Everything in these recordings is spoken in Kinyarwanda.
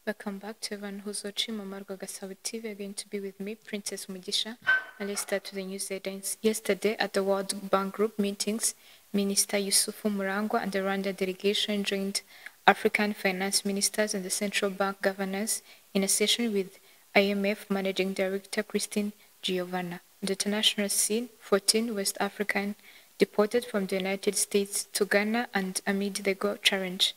Welcome back to everyone who's watching Mamarwa Gasabo TV. Are going to be with me, Princess Mugisha. And let's start with the news headlines. Yesterday, at the World Bank Group meetings, Minister Yusufu Murangwa and the Rwanda delegation joined African finance ministers and the central bank governors in a session with IMF Managing Director Christine Giovanna. On the international scene, 14 West African deported from the United States to Ghana and amid the Go challenge.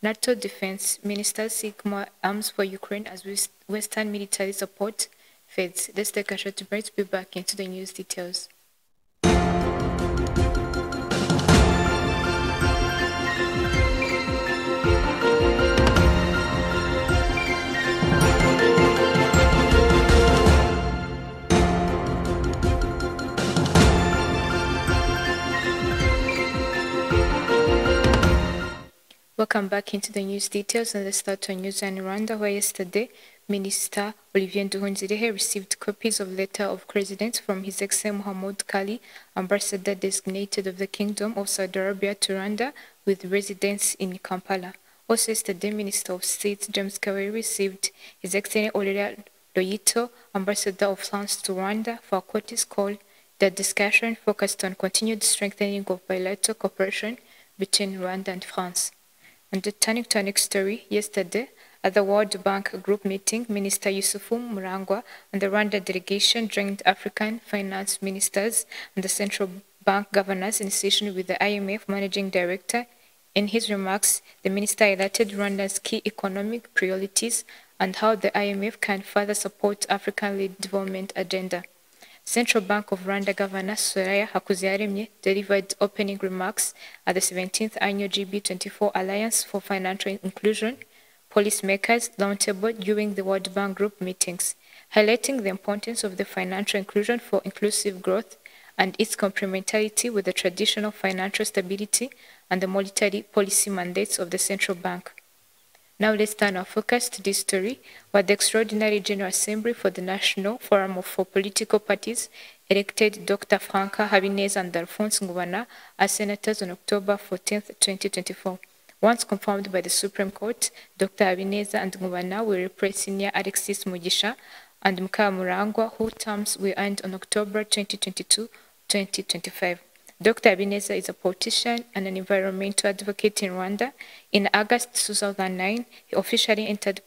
NATO defense ministers seek more arms for Ukraine as Western military support fades. Let's take a short break to be back into the news details. Welcome back into the news details, and let's start on news in Rwanda, where yesterday Minister Olivier Nduhungirehe received copies of letter of credence from His Excellency Mohamed Kali, ambassador designated of the Kingdom of Saudi Arabia to Rwanda with residence in Kampala. Also yesterday, Minister of State James Kawery received His Excellency Aurelia Loyito, ambassador of France to Rwanda, for what is called the discussion focused on continued strengthening of bilateral cooperation between Rwanda and France. And turning to our next story, yesterday, at the World Bank Group meeting, Minister Yusufu Murangwa and the Rwanda delegation joined African finance ministers and the central bank governors in a session with the IMF Managing Director. In his remarks, the minister highlighted Rwanda's key economic priorities and how the IMF can further support African-led development agenda. Central Bank of Rwanda Governor Soraya Hakuziyaremye delivered opening remarks at the 17th Annual GB24 Alliance for Financial Inclusion Policymakers Roundtable during the World Bank Group meetings, highlighting the importance of the financial inclusion for inclusive growth and its complementarity with the traditional financial stability and the monetary policy mandates of the central bank. Now let's turn our focus to this story, where the Extraordinary General Assembly for the National Forum for Political Parties elected Dr. Franka Habineza and Alphonse Ngubana as senators on October 14, 2024. Once confirmed by the Supreme Court, Dr. Habineza and Ngubana will replace Senior Alexis Mugisha and Mukamurangwa, whose terms will end on October 2022-2025. Dr. Habineza is a politician and an environmental advocate in Rwanda. In August 2009, he officially entered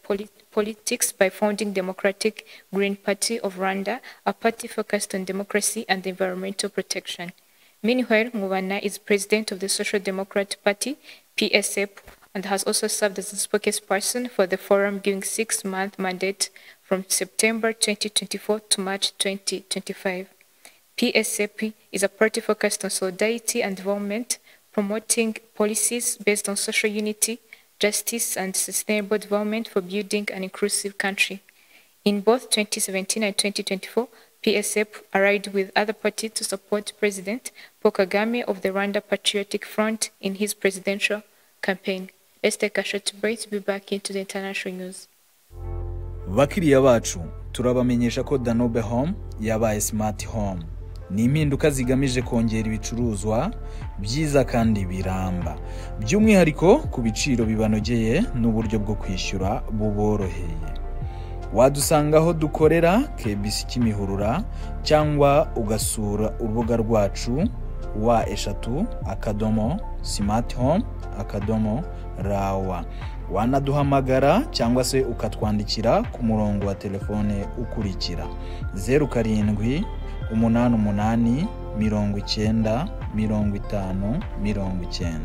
politics by founding Democratic Green Party of Rwanda, a party focused on democracy and environmental protection. Meanwhile, Ngubana is president of the Social Democrat Party, PSF, and has also served as a spokesperson for the forum during a 6-month mandate from September 2024 to March 2025. PSAP is a party focused on solidarity and development, promoting policies based on social unity, justice, and sustainable development for building an inclusive country. In both 2017 and 2024, PSAP allied with other parties to support President Paul Kagame of the Rwanda Patriotic Front in his presidential campaign. Let's take a short break to be back into the international news. Bakiriya bacu, turabamenyesha ko Danobe Home yabaye Smart Home. Ni impinduka zigamije kongera ibicuruzwa byiza kandi biramba, by'umwihariko ku biciro bibanogeye n'uburyo bwo kwishyura buboroheye. Wadusanga aho dukorera KBC Kimihurura cyangwa ugasura urubuga rwacu wa/smarthome.rawa. Wanaduhamagara cyangwa se ukatwandikira ku murongo wa telefone ukurikira 07 88 90 50 90.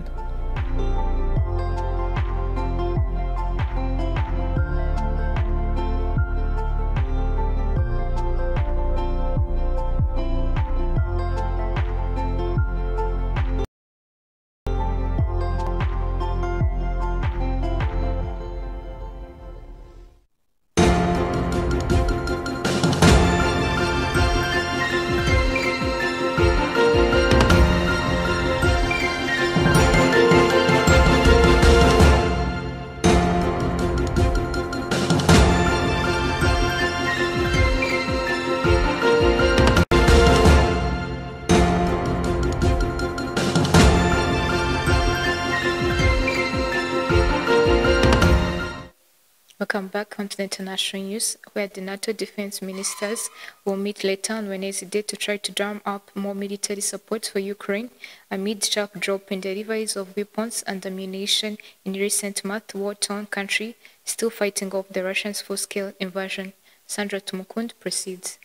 Welcome back onto the international news, where the NATO defense ministers will meet later on Wednesday to try to drum up more military support for Ukraine amid sharp drop in deliveries of weapons and ammunition in recent months. War-torn country still fighting off the Russians' full-scale invasion. Sandra Tumukund proceeds.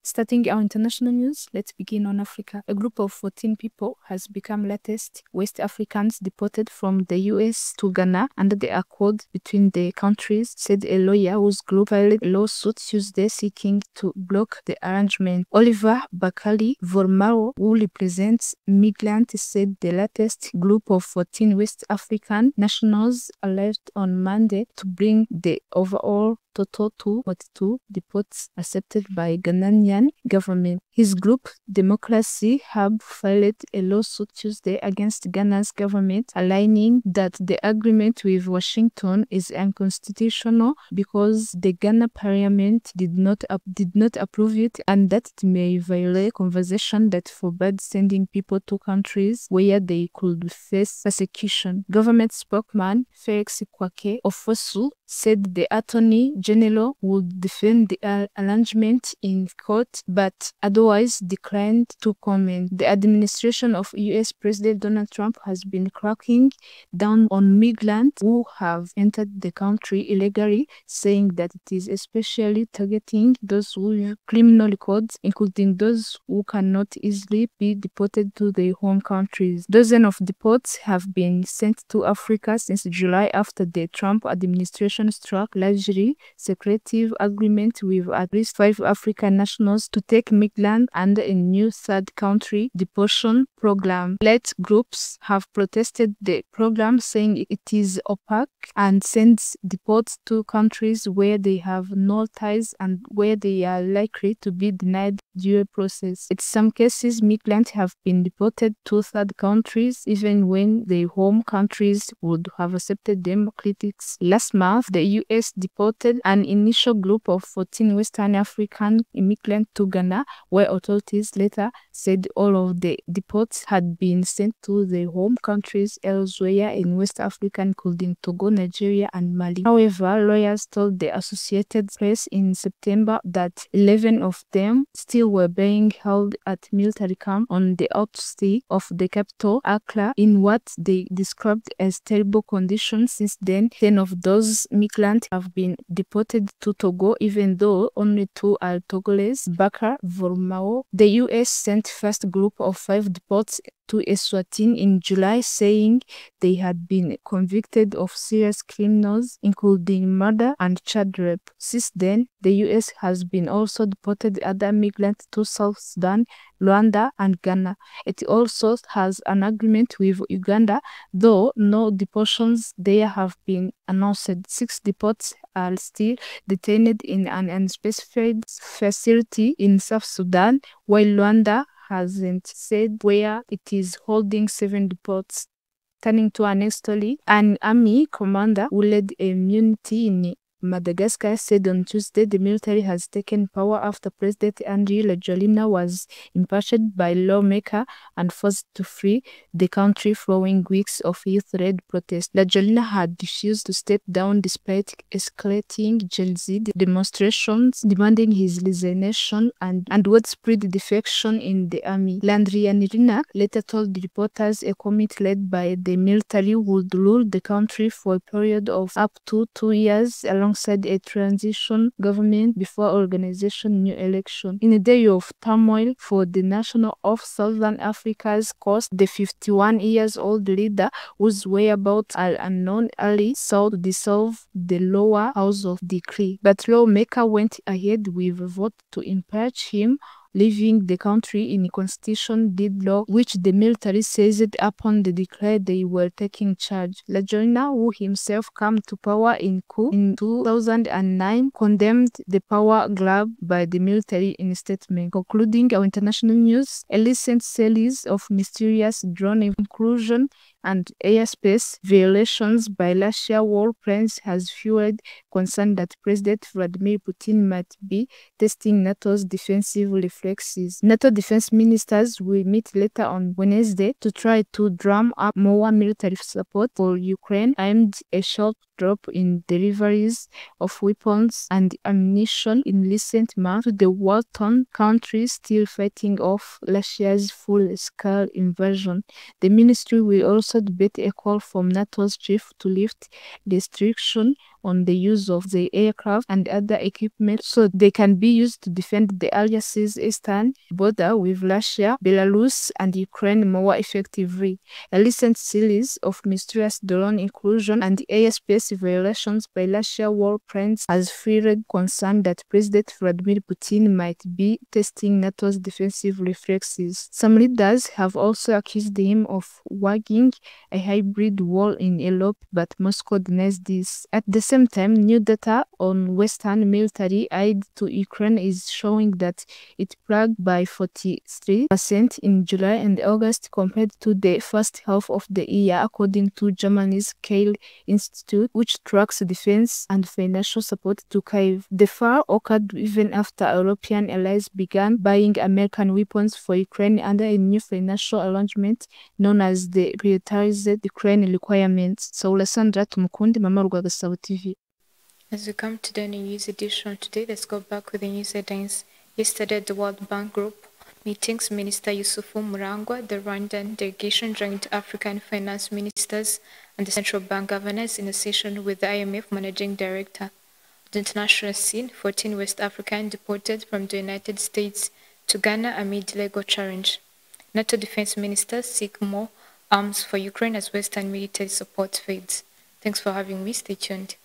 Starting our international news, let's begin on Africa. A group of 14 people has become latest West Africans deported from the US to Ghana under the accord between the countries, said a lawyer whose group filed a lawsuit Tuesday seeking to block the arrangement. Oliver Bakali Vormao, who represents migrants, said the latest group of 14 West African nationals arrived on Monday to bring the overall total to 42 deports accepted by Ghanaian government. His group, Democracy Hub, filed a lawsuit Tuesday against Ghana's government, aligning that the agreement with Washington is unconstitutional because the Ghana parliament did not approve it, and that it may violate convention that forbids sending people to countries where they could face persecution. Government spokesman Felix Kwake Ofosu said the Attorney General would defend the arrangement in court, but otherwise declined to comment. The administration of US President Donald Trump has been cracking down on migrants who have entered the country illegally, saying that it is especially targeting those who have criminal records, including those who cannot easily be deported to their home countries. Dozens of deports have been sent to Africa since July after the Trump administration struck largely secretive agreement with at least 5 African nationals to take migrants under a new third country deportation program. Led groups have protested the program, saying it is opaque and sends deports to countries where they have no ties and where they are likely to be denied due process. In some cases, migrants have been deported to third countries even when their home countries would have accepted them. Critics last month, the US deported an initial group of 14 Western African immigrants to Ghana, where authorities later said all of the deports had been sent to their home countries elsewhere in West Africa, including Togo, Nigeria, and Mali. However, lawyers told the Associated Press in September that 11 of them still were being held at military camp on the outskirts of the capital, Accra, in what they described as terrible conditions. Since then, 10 of those migrants have been deported to Togo, even though only 2 are Togolese. Bakar Vormao, the US sent first group of 5 deports to Eswatini in July, saying they had been convicted of serious criminals, including murder and child rape. Since then, the US has been also deported other migrants to South Sudan, Rwanda, and Ghana. It also has an agreement with Uganda, though no deportations there have been announced. 6 deports are still detained in an unspecified facility in South Sudan, while Rwanda hasn't said where it is holding 7 deports. Turning to our next story, an army commander who led a mutiny in Madagascar said on Tuesday the military has taken power after President Andry Rajoelina was impeached by lawmakers and forced to flee the country following weeks of youth-led protests. Rajoelina had refused to step down despite escalating Gen Z demonstrations demanding his resignation and widespread defection in the army. Landrianirina later told reporters a committee led by the military would rule the country for a period of up to 2 years alongside a transition government before organization new election. In a day of turmoil for the nation of Southern Africa's coast, the 51-year-old leader, whose whereabouts are unknown, early sought to dissolve the lower house of decree, but lawmakers went ahead with a vote to impeach him, leaving the country in a constitution deadlock, which the military seized upon the declare they were taking charge. Rajoelina, who himself came to power in coup in 2009, condemned the power grab by the military in a statement. Concluding our international news, a recent series of mysterious drone incursions and airspace violations by Russia warplanes has fueled concern that President Vladimir Putin might be testing NATO's defensive reflexes. NATO defense ministers will meet later on Wednesday to try to drum up more military support for Ukraine aimed a short drop in deliveries of weapons and ammunition in recent months to the war-torn country still fighting off Russia's full-scale invasion. The ministry will also debate a call from NATO's chief to lift restriction on the use of the aircraft and other equipment so they can be used to defend the alliance's eastern border with Russia, Belarus, and Ukraine more effectively. A recent series of mysterious drone inclusion and airspace violations by Russia warplanes has fueled concern that President Vladimir Putin might be testing NATO's defensive reflexes. Some leaders have also accused him of waging a hybrid war in Europe, but Moscow denies this. At the same time, new data on Western military aid to Ukraine is showing that it lagged by 43% in July and August compared to the first half of the year, according to Germany's Kiel Institute, which tracks defense and financial support to Kyiv. The fall occurred even after European allies began buying American weapons for Ukraine under a new financial arrangement known as the Prioritized Ukraine Requirements. Saula Sandra Tumukundi, Mama Rwagasabo TV. As we come to the news edition today, let's go back with the news headlines. Yesterday at the World Bank Group meetings, Minister Yusufu Murangwa, the Rwandan delegation, joined African finance ministers and the central bank governors in a session with the IMF managing director. On the international scene, 14 West Africans deported from the United States to Ghana amid legal challenge. NATO defense ministers seek more arms for Ukraine as Western military support fades. Thanks for having me. Stay tuned.